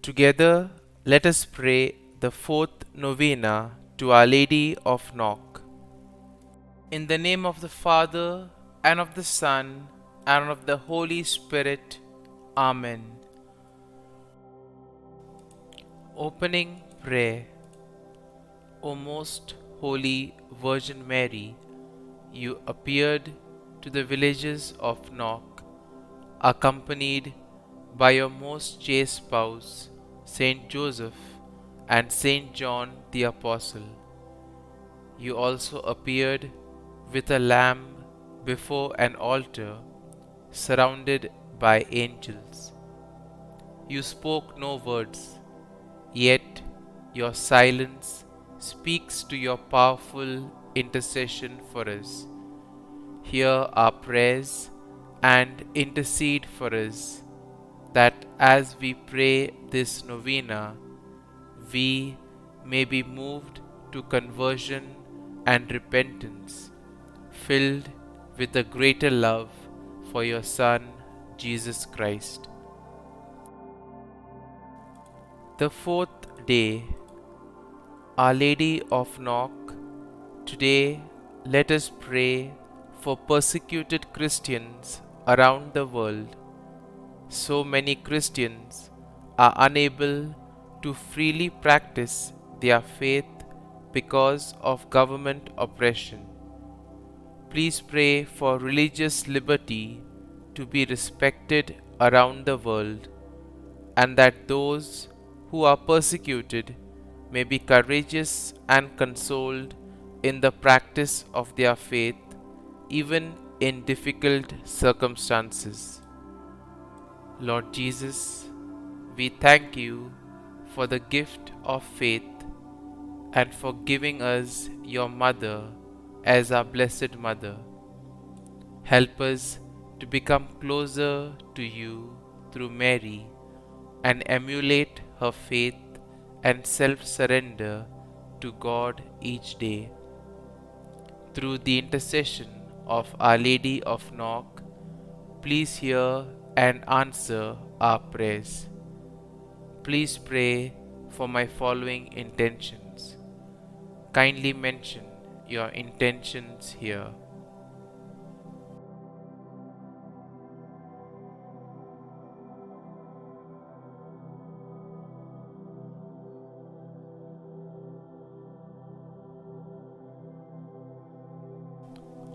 Together, let us pray the fourth novena to Our Lady of Knock. In the name of the Father, and of the Son, and of the Holy Spirit. Amen. Opening Prayer. O most holy Virgin Mary, you appeared to the villagers of Knock, accompanied by your most chaste spouse, Saint Joseph and Saint John the Apostle. You also appeared with a lamb before an altar, surrounded by angels. You spoke no words, yet your silence speaks to your powerful intercession for us. Hear our prayers and intercede for us, that as we pray this novena, we may be moved to conversion and repentance, filled with a greater love for your Son, Jesus Christ. The fourth day, Our Lady of Knock. Today, let us pray for persecuted Christians around the world. So many Christians are unable to freely practice their faith because of government oppression. Please pray for religious liberty to be respected around the world, and that those who are persecuted may be courageous and consoled in the practice of their faith, even in difficult circumstances. Lord Jesus, we thank you for the gift of faith and for giving us your Mother as our Blessed Mother. Help us to become closer to you through Mary and emulate her faith and self-surrender to God each day. Through the intercession of Our Lady of Knock, please hear and answer our prayers. Please pray for my following intentions. Kindly mention your intentions here.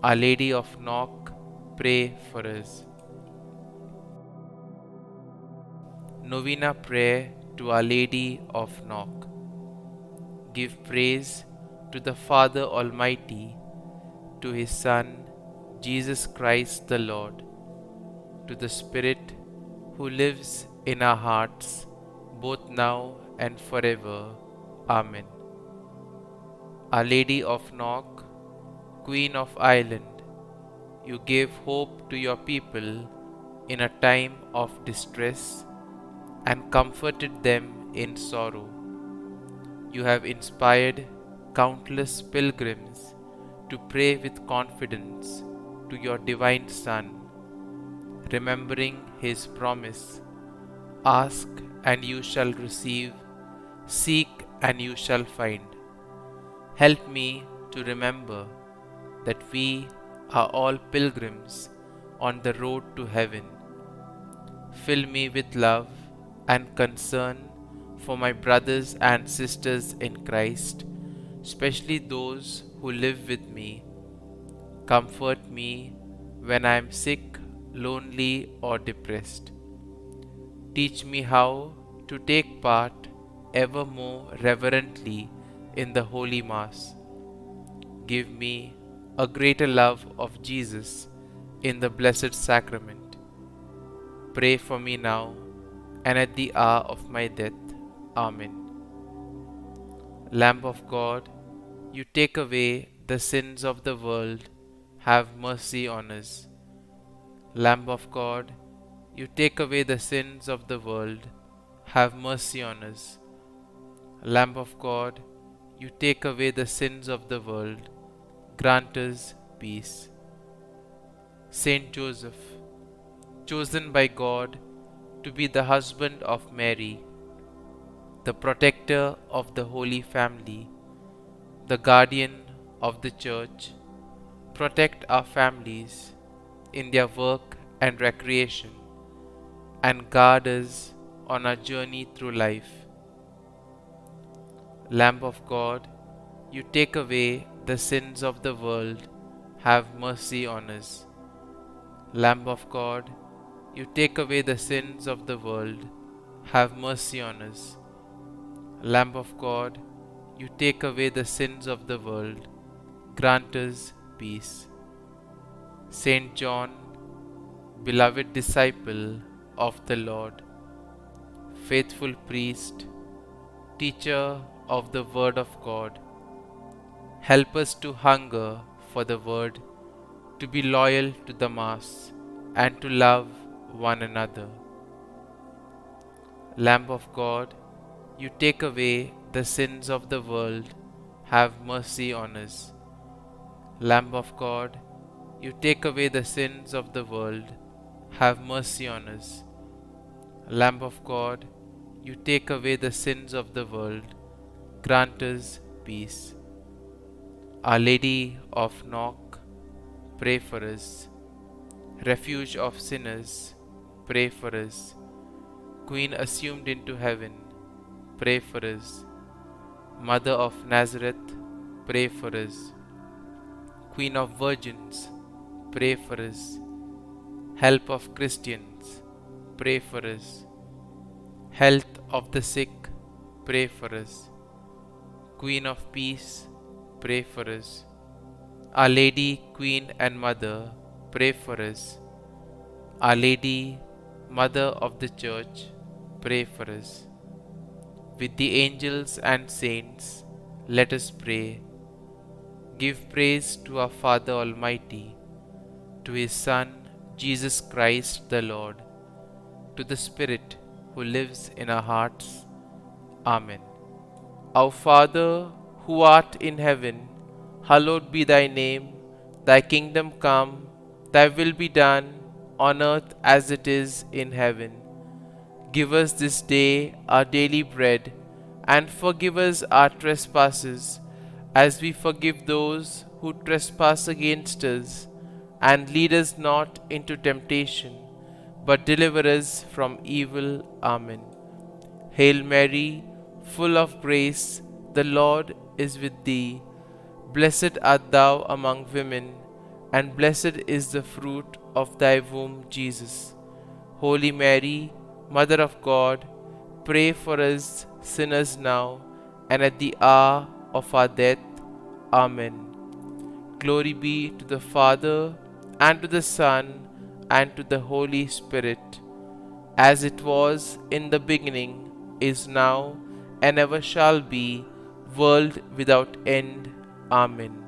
Our Lady of Knock, pray for us. Novena Prayer to Our Lady of Knock. Give praise to the Father Almighty, to His Son, Jesus Christ the Lord, to the Spirit who lives in our hearts, both now and forever. Amen. Our Lady of Knock, Queen of Ireland, you gave hope to your people in a time of distress and comforted them in sorrow. You have inspired countless pilgrims to pray with confidence to your divine Son, remembering His promise, ask and you shall receive, seek and you shall find. Help me to remember that we are all pilgrims on the road to heaven. Fill me with love and concern for my brothers and sisters in Christ, especially those who live with me. Comfort me when I am sick, lonely, or depressed. Teach me how to take part ever more reverently in the Holy Mass. Give me a greater love of Jesus in the Blessed Sacrament. Pray for me now and at the hour of my death. Amen. Lamb of God, you take away the sins of the world, have mercy on us. Lamb of God, you take away the sins of the world, have mercy on us. Lamb of God, you take away the sins of the world, grant us peace. Saint Joseph, chosen by God to be the husband of Mary, the protector of the Holy Family, the guardian of the Church, protect our families in their work and recreation, and guard us on our journey through life. Lamb of God, you take away the sins of the world, have mercy on us. Lamb of God, you take away the sins of the world, have mercy on us. Lamb of God, you take away the sins of the world, grant us peace. Saint John, beloved disciple of the Lord, faithful priest, teacher of the Word of God, help us to hunger for the Word, to be loyal to the Mass, and to love one another. Lamb of God, you take away the sins of the world, have mercy on us. Lamb of God, you take away the sins of the world, have mercy on us. Lamb of God, you take away the sins of the world, grant us peace. Our Lady of Knock, pray for us. Refuge of sinners, pray for us. Queen assumed into heaven, pray for us. Mother of Nazareth, pray for us. Queen of Virgins, pray for us. Help of Christians, pray for us. Health of the sick, pray for us. Queen of Peace, pray for us. Our Lady, Queen and Mother, pray for us. Our Lady, Mother of the Church, pray for us. With the angels and saints, let us pray. Give praise to our Father Almighty, to His Son, Jesus Christ the Lord, to the Spirit who lives in our hearts. Amen. Our Father, who art in heaven, hallowed be thy name. Thy kingdom come, thy will be done, on earth as it is in heaven. Give us this day our daily bread, and forgive us our trespasses, as we forgive those who trespass against us. And lead us not into temptation, but deliver us from evil. Amen. Hail Mary, full of grace, the Lord is with thee. Blessed art thou among women, and blessed is the fruit of thy womb, Jesus. Holy Mary, Mother of God, pray for us sinners now and at the hour of our death. Amen. Glory be to the Father, and to the Son, and to the Holy Spirit, as it was in the beginning, is now, and ever shall be, world without end. Amen.